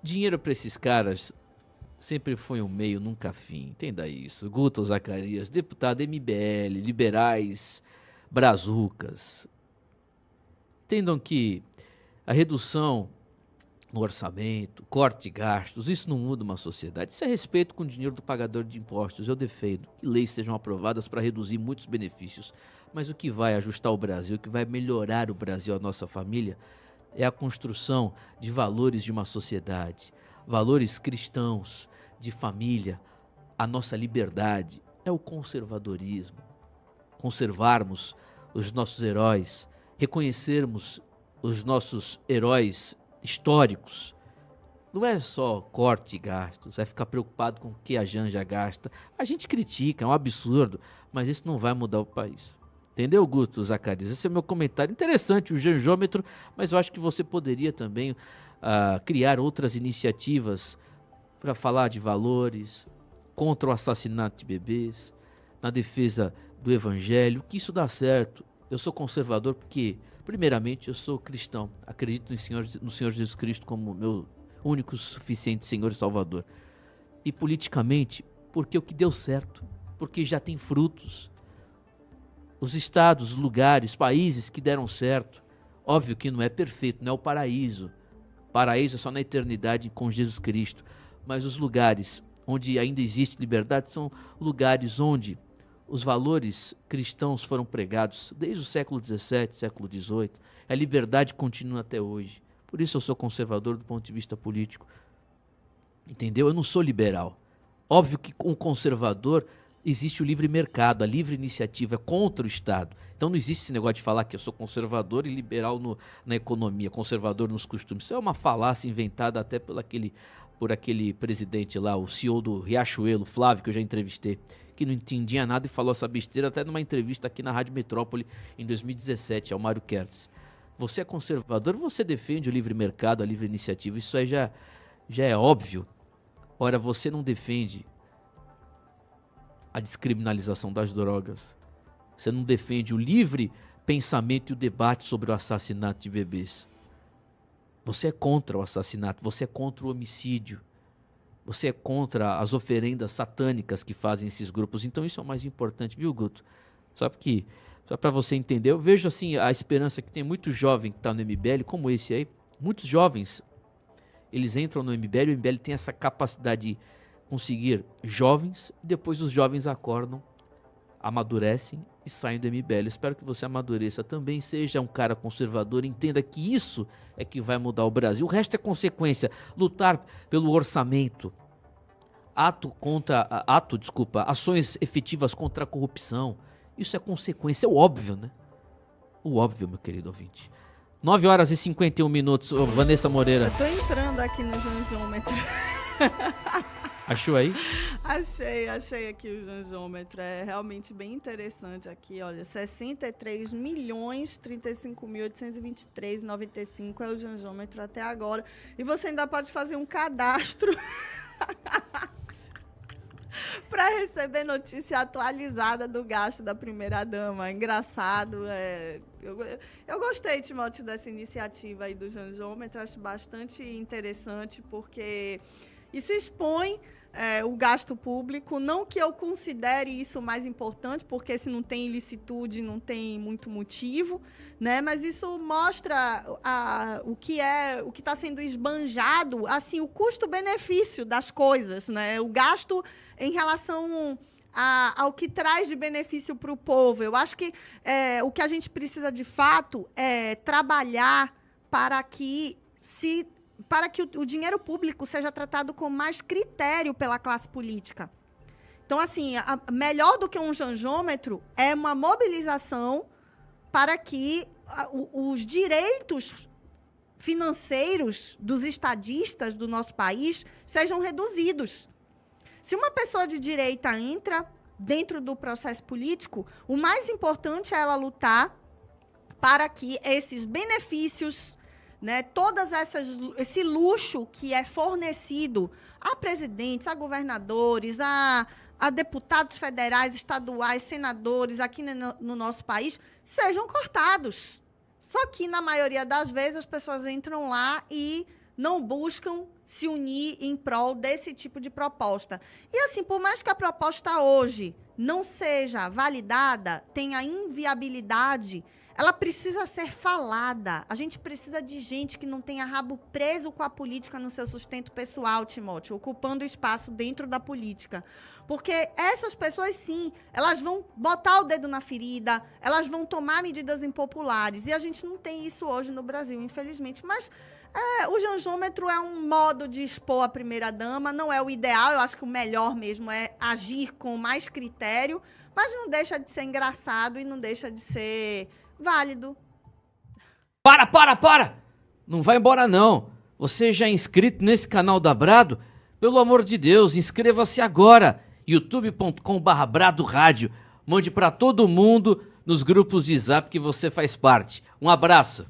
Dinheiro para esses caras sempre foi um meio, nunca fim. Entenda isso. Guto Zacarias, deputado MBL, liberais, brazucas. Entendam que a redução no orçamento, corte de gastos, isso não muda uma sociedade. Isso é respeito com o dinheiro do pagador de impostos. Eu defendo que leis sejam aprovadas para reduzir muitos benefícios. Mas o que vai ajustar o Brasil, o que vai melhorar o Brasil, a nossa família, é a construção de valores de uma sociedade, valores cristãos, de família, a nossa liberdade, é o conservadorismo. Conservarmos os nossos heróis, reconhecermos os nossos heróis históricos. Não é só corte de gastos, é ficar preocupado com o que a Janja gasta. A gente critica, é um absurdo, mas isso não vai mudar o país. Entendeu, Guto Zacarias? Esse é o meu comentário. Interessante o janjômetro, mas eu acho que você poderia também criar outras iniciativas para falar de valores, contra o assassinato de bebês, na defesa do evangelho, que isso dá certo. Eu sou conservador porque, primeiramente, eu sou cristão. Acredito no Senhor Jesus Cristo como meu único, suficiente Senhor e Salvador. E politicamente, porque o que deu certo, porque já tem frutos. Os estados, lugares, países que deram certo, óbvio que não é perfeito, não é o paraíso. Paraíso é só na eternidade com Jesus Cristo. Mas os lugares onde ainda existe liberdade são lugares onde os valores cristãos foram pregados desde o século XVII, século XVIII. A liberdade continua até hoje. Por isso eu sou conservador do ponto de vista político. Entendeu? Eu não sou liberal. Óbvio que com o conservador existe o livre mercado, a livre iniciativa, é contra o Estado. Então não existe esse negócio de falar que eu sou conservador e liberal na economia, conservador nos costumes. Isso é uma falácia inventada até por aquele presidente lá, o CEO do Riachuelo, Flávio, que eu já entrevistei, que não entendia nada e falou essa besteira até numa entrevista aqui na Rádio Metrópole em 2017, ao Mário Kertz. Você é conservador, você defende o livre mercado, a livre iniciativa, isso aí já é óbvio. Ora, você não defende a descriminalização das drogas. Você não defende o livre pensamento e o debate sobre o assassinato de bebês. Você é contra o assassinato, você é contra o homicídio, você é contra as oferendas satânicas que fazem esses grupos. Então isso é o mais importante, viu, Guto? Só para você entender, eu vejo assim a esperança que tem muito jovem que está no MBL, como esse aí. Muitos jovens, eles entram no MBL, o MBL tem essa capacidade de conseguir jovens, e depois os jovens acordam, amadurecem e saem do MBL. Espero que você amadureça também, seja um cara conservador, entenda que isso é que vai mudar o Brasil. O resto é consequência. Lutar pelo orçamento, ações efetivas contra a corrupção, isso é consequência, é o óbvio, né? O óbvio, meu querido ouvinte. 9h51, Vanessa Moreira. Eu tô entrando aqui no janjômetro. Achou aí? Achei aqui o janjômetro. É realmente bem interessante aqui, olha. 63.035.823,95 é o janjômetro até agora. E você ainda pode fazer um cadastro para receber notícia atualizada do gasto da primeira-dama. Engraçado. Eu gostei, Timóteo, dessa iniciativa aí do janjômetro. Acho bastante interessante, porque isso expõe o gasto público. Não que eu considere isso mais importante, porque se não tem ilicitude, não tem muito motivo, né? Mas isso mostra o que está sendo esbanjado, assim, o custo-benefício das coisas, né? O gasto em relação ao que traz de benefício para o povo. Eu acho que o que a gente precisa, de fato, é trabalhar para que o dinheiro público seja tratado com mais critério pela classe política. Então, assim, melhor do que um janjômetro é uma mobilização para que os direitos financeiros dos estadistas do nosso país sejam reduzidos. Se uma pessoa de direita entra dentro do processo político, o mais importante é ela lutar para que esses benefícios, né, esse luxo que é fornecido a presidentes, a governadores, a deputados federais, estaduais, senadores aqui no nosso país, sejam cortados. Só que, na maioria das vezes, as pessoas entram lá e não buscam se unir em prol desse tipo de proposta. E assim, por mais que a proposta hoje não seja validada, tenha inviabilidade, ela precisa ser falada. A gente precisa de gente que não tenha rabo preso com a política no seu sustento pessoal, Timóteo, ocupando espaço dentro da política. Porque essas pessoas, sim, elas vão botar o dedo na ferida, elas vão tomar medidas impopulares. E a gente não tem isso hoje no Brasil, infelizmente. Mas o janjômetro é um modo de expor a primeira-dama, não é o ideal. Eu acho que o melhor mesmo é agir com mais critério, mas não deixa de ser engraçado e não deixa de ser válido. Para! Não vai embora não. Você já é inscrito nesse canal da Brado? Pelo amor de Deus, inscreva-se agora. youtube.com/Brado Rádio. Mande para todo mundo nos grupos de Zap que você faz parte. Um abraço.